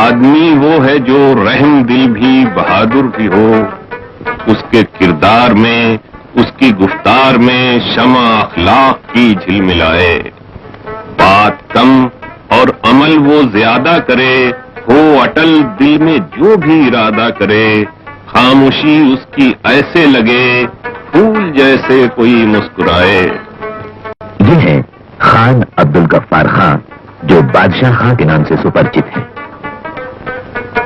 आदमी वो है जो रहम दिल भी बहादुर भी हो, उसके किरदार में, उसकी गुफ्तार में शमा अखलाक की झिलमिलाए। बात कम और अमल वो ज्यादा करे, हो अटल दिल में जो भी इरादा करे। खामोशी उसकी ऐसे लगे फूल जैसे कोई मुस्कुराए। ये है खान अब्दुल गफ्फार खां, जो बादशाह खां के नाम से सुपरिचित है।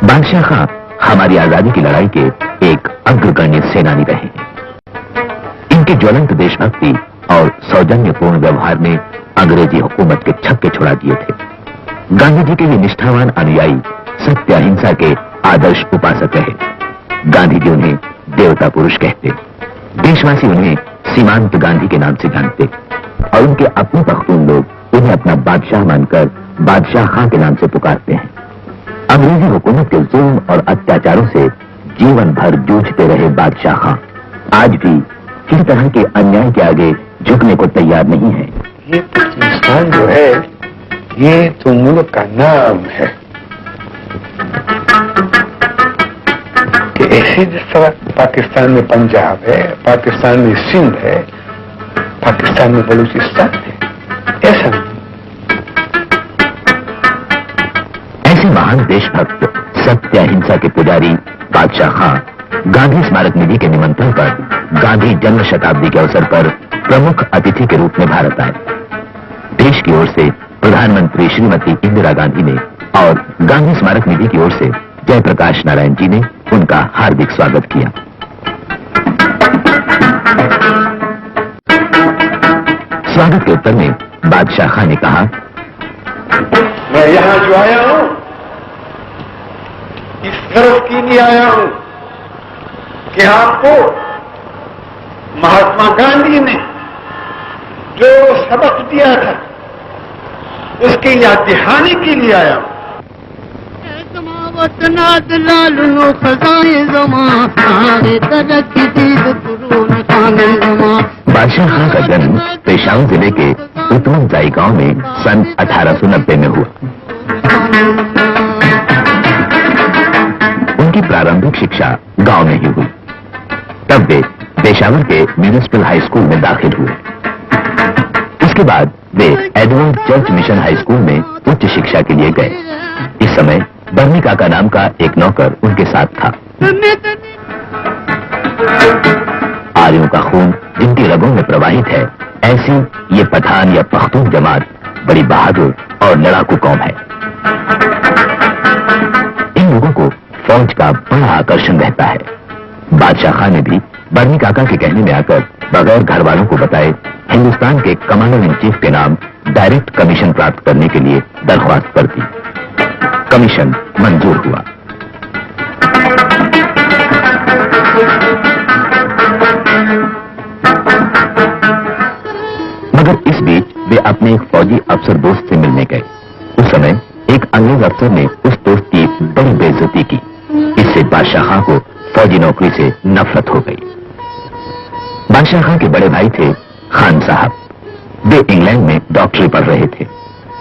बादशाह खां हमारी आजादी की लड़ाई के एक अग्रगण्य सेनानी रहे हैं। इनके ज्वलंत देशभक्ति और सौजन्यपूर्ण व्यवहार ने अंग्रेजी हुकूमत के छक्के छुड़ा दिए थे। गांधी जी के ये निष्ठावान अनुयायी सत्य अहिंसा के आदर्श उपासक रहे। गांधी जी उन्हें देवता पुरुष कहते, देशवासी उन्हें सीमांत गांधी के नाम से जानते और उनके अपने पख्तून लोग उन्हें अपना बादशाह मानकर बादशाह खां के नाम से पुकारते हैं। अंग्रेजी हुकूमत के जुल्म और अत्याचारों से जीवन भर जूझते रहे बादशाह खां आज भी किसी तरह के अन्याय के आगे झुकने को तैयार नहीं है। ये पाकिस्तान जो है ये तो मुल्क का नाम है कि ऐसे जिस तरह पाकिस्तान में पंजाब है, पाकिस्तान में सिंध है, पाकिस्तान में बलूचिस्तान है, ऐसा नहीं। ऐसे महान देशभक्त सत्य अहिंसा के पुजारी बादशाह खां गांधी स्मारक निधि के निमंत्रण पर गांधी जन्म शताब्दी के अवसर पर प्रमुख अतिथि के रूप में भारत आए। देश की ओर से प्रधानमंत्री श्रीमती इंदिरा गांधी ने और गांधी स्मारक निधि की ओर से जयप्रकाश नारायण जी ने उनका हार्दिक स्वागत किया। स्वागत के उत्तर में बादशाह खां ने कहा, मैं यहां जो आया हूं इस गर्व के लिए आया हूं कि आपको महात्मा गांधी ने जो सबक दिया था उसकी याद दिलाने के लिए आया हूं। बादशाह खां का जन्म पेशावर जिले के उतमनजाई गांव में सन 1890 में हुआ। उनकी प्रारंभिक शिक्षा गांव में ही हुई। तब वे पेशावर के म्यूनिसिपल हाई स्कूल में दाखिल हुए। इसके बाद वे Edward Church Mission High School में उच्च शिक्षा के लिए गए। इस समय बर्नी काका नाम का एक नौकर उनके साथ था। आर्यों का खून जिनकी रगों में प्रवाहित है, ऐसी ये पठान या पख्तून जमात बड़ी बहादुर और लड़ाकू कौम है। इन लोगों को फौज का बड़ा आकर्षण रहता है। बादशाह खां ने भी बर्नी काका के कहने में आकर बगैर घर वालों को बताए हिंदुस्तान के कमांडर इन चीफ के नाम डायरेक्ट कमीशन प्राप्त करने के लिए दरख्वास्त कर दी। कमीशन मंजूर हुआ। मगर इस बीच वे अपने एक फौजी अफसर दोस्त से मिलने गए। उस समय एक अंग्रेज अफसर ने उस दोस्त की बड़ी बेइज्जती की। इससे बादशाह खां को फौजी नौकरी से नफरत हो गई। बादशाह खां के बड़े भाई थे खान साहब। वे इंग्लैंड में डॉक्टरी पढ़ रहे थे।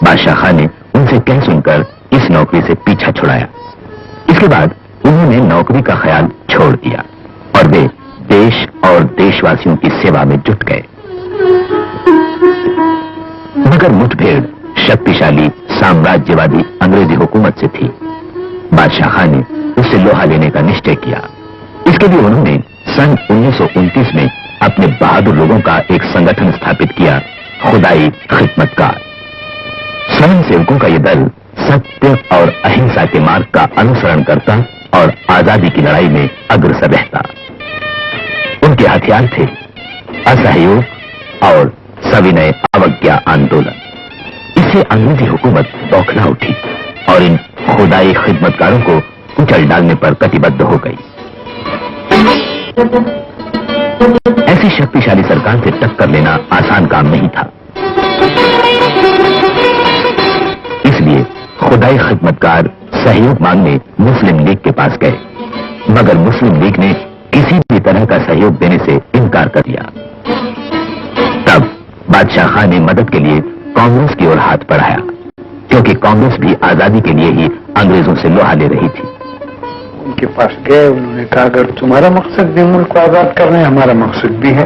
बादशाह खां ने उनसे कह सुनकर इस नौकरी से पीछा छुड़ाया। इसके बाद उन्होंने नौकरी का ख्याल छोड़ दिया और वे देश और देशवासियों की सेवा में जुट गए। मगर मुठभेड़ शक्तिशाली साम्राज्यवादी अंग्रेजी हुकूमत से थी। बादशाह खां ने उससे लोहा लेने का निश्चय किया। इसके लिए उन्होंने सन 1929 में अपने बहादुर लोगों का एक संगठन स्थापित किया, खुदाई खिदमतगार। स्वयं सेवकों का यह दल सत्य और अहिंसा के मार्ग का अनुसरण करता और आजादी की लड़ाई में अग्रसर रहता। उनके हथियार थे असहयोग और सविनय अवज्ञा आंदोलन। इससे अंग्रेजी हुकूमत बौखला उठी और इन खुदाई खिदमतगारों को कुचल डालने पर कटिबद्ध हो गई। ऐसी शक्तिशाली सरकार से टक्कर लेना आसान काम नहीं था। इसलिए खुदाई खिदमतगार सहयोग मांगने मुस्लिम लीग के पास गए, मगर मुस्लिम लीग ने किसी भी तरह का सहयोग देने से इनकार कर दिया। तब बादशाह खां ने मदद के लिए कांग्रेस की ओर हाथ बढ़ाया, क्योंकि कांग्रेस भी आजादी के लिए ही अंग्रेजों से लोहा ले रही थी। उनके पास गए, उन्होंने कहा अगर तुम्हारा मकसद भी मुल्क को आजाद करना है, हमारा मकसद भी है,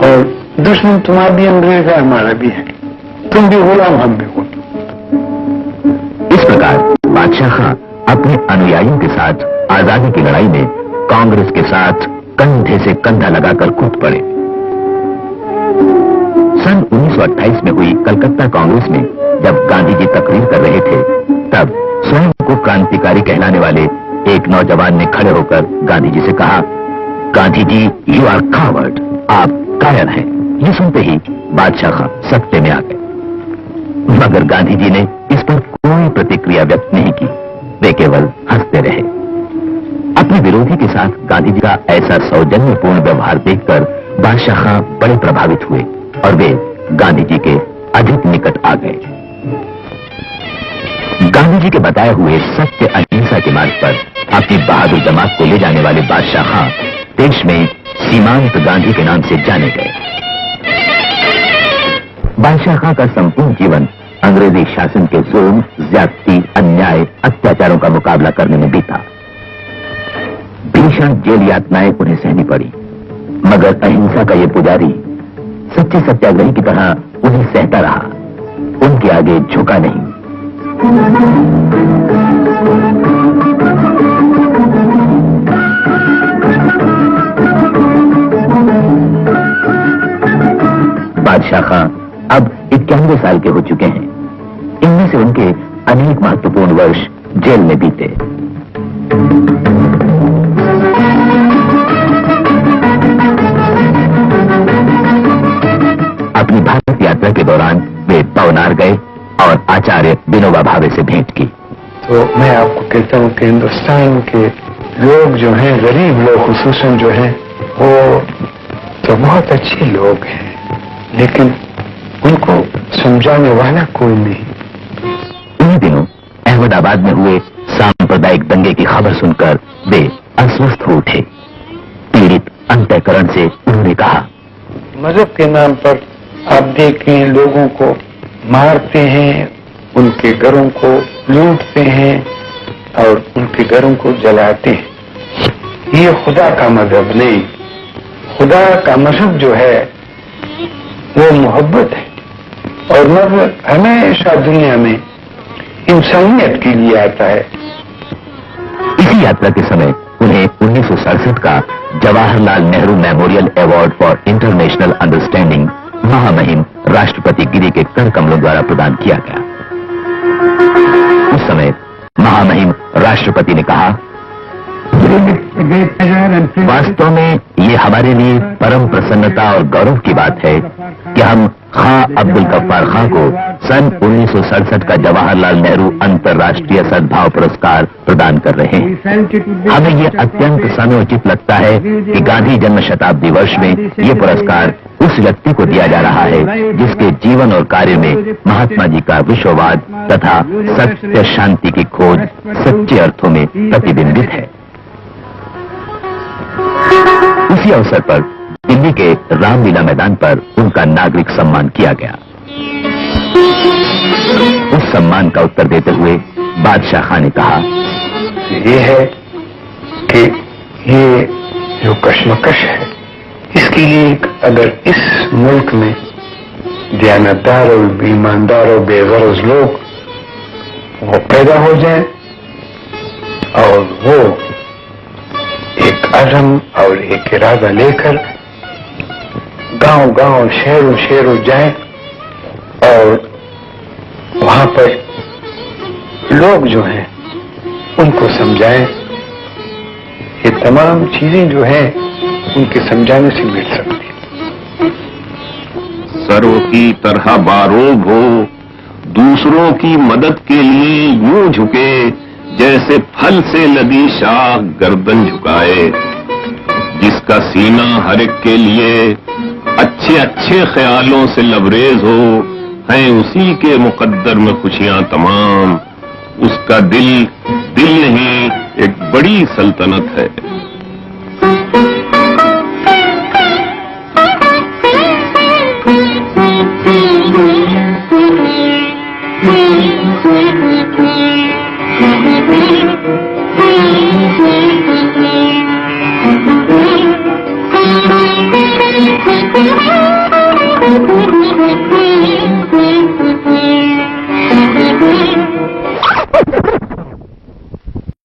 और दुश्मन तुम्हारा भी अंग्रेज है, हमारा भी है, तुम भी गुलाम, हम भी गुलाम। इस प्रकार बादशाह खां अपने अनुयायियों के साथ आजादी की लड़ाई में कांग्रेस के साथ कंधे से कंधा लगाकर कूद पड़े। सन 1928 में हुई कलकत्ता कांग्रेस में जब गांधी जी तकरीर कर रहे थे, तब स्वयं को क्रांतिकारी कहलाने वाले एक नौजवान ने खड़े होकर गांधी जी से कहा, Gandhi ji, you are coward, आप कायर हैं। ये सुनते ही बादशाह खां सत्ते में आ गए, मगर गांधी जी ने इस पर कोई प्रतिक्रिया व्यक्त नहीं की, वे केवल हंसते रहे। अपने विरोधी के साथ गांधी जी का ऐसा सौजन्यपूर्ण व्यवहार देखकर बादशाह खां बड़े प्रभावित हुए और वे गांधी जी के अधिक निकट आ गए। गांधी जी के बताए हुए सत्य अहिंसा के मार्ग पर अपनी बहादुर जमात को ले जाने वाले बादशाह खां देश में सीमांत गांधी के नाम से जाने गए। बादशाह खां का संपूर्ण जीवन अंग्रेजी शासन के जुल्म, ज्यादती, अन्याय, अत्याचारों का मुकाबला करने में बीता। भीषण जेल यातनाएं उन्हें सहनी पड़ी, मगर अहिंसा का ये पुजारी सच्चे सत्याग्रही की तरह उन्हें सहता रहा, उनके आगे झुका नहीं। बादशाह खां अब 91 साल के हो चुके हैं। इनमें से उनके अनेक महत्वपूर्ण वर्ष जेल में बीते। अपनी भारत यात्रा के दौरान वे पवनार गए और आचार्य विनोबा भावे से भेंट की। तो मैं आपको कहता हूँ कि हिंदुस्तान के लोग जो हैं, गरीब लोग खुसूसन जो हैं, वो तो बहुत अच्छे लोग हैं, लेकिन उनको समझाने वाला कोई नहीं। उन्हीं दिनों अहमदाबाद में हुए सांप्रदायिक दंगे की खबर सुनकर वे अस्वस्थ हो उठे। पीड़ित अंतःकरण से उन्होंने कहा, मजहब के नाम पर आप देखें लोगों को मारते हैं, उनके घरों को लूटते हैं और उनके घरों को जलाते हैं। ये खुदा का मजहब नहीं। खुदा का मजहब जो है वो मोहब्बत है, और मजहब हमेशा दुनिया में इंसानियत के लिए आता है। इसी यात्रा के समय उन्हें 1967 का Jawaharlal Nehru memorial award for international understanding महामहिम राष्ट्रपति गिरी के कर कमलों द्वारा प्रदान किया गया। उस समय महामहिम राष्ट्रपति ने कहा, वास्तव में ये हमारे लिए परम प्रसन्नता और गौरव की बात है कि हम खां अब्दुल गफ्फार खां को सन 1967 का जवाहरलाल नेहरू अंतर्राष्ट्रीय सद्भाव पुरस्कार प्रदान कर रहे हैं। हमें ये अत्यंत समयोचित लगता है कि गांधी जन्म शताब्दी वर्ष में ये पुरस्कार उस व्यक्ति को दिया जा रहा है जिसके जीवन और कार्य में महात्मा जी का विश्ववाद तथा सत्य शांति की खोज सच्चे अर्थों में प्रतिबिंबित है। उसी अवसर पर दिल्ली के रामलीला मैदान पर उनका नागरिक सम्मान किया गया। उस सम्मान का उत्तर देते हुए बादशाह खां ने कहा, ये है कि ये जो कश्मकश है, इसके लिए अगर इस मुल्क में दयानतदार और ईमानदार और बेगरज लोग वो पैदा हो जाए और वो एक अज़म और एक इरादा लेकर गांव-गांव, शहरों जाएं और वहां पर लोग जो हैं उनको समझाएं। ये तमाम चीजें जो हैं उनके समझाने से मिल सकती हैं। सर्व की तरह बारोब हो, दूसरों की मदद के लिए यूं झुके जैसे फल से लदी शाख गर्दन झुकाए। जिसका सीना हर एक के लिए अच्छे अच्छे ख्यालों से लबरेज हो, हैं उसी के मुकद्दर में खुशियां तमाम। उसका दिल नहीं एक बड़ी सल्तनत है।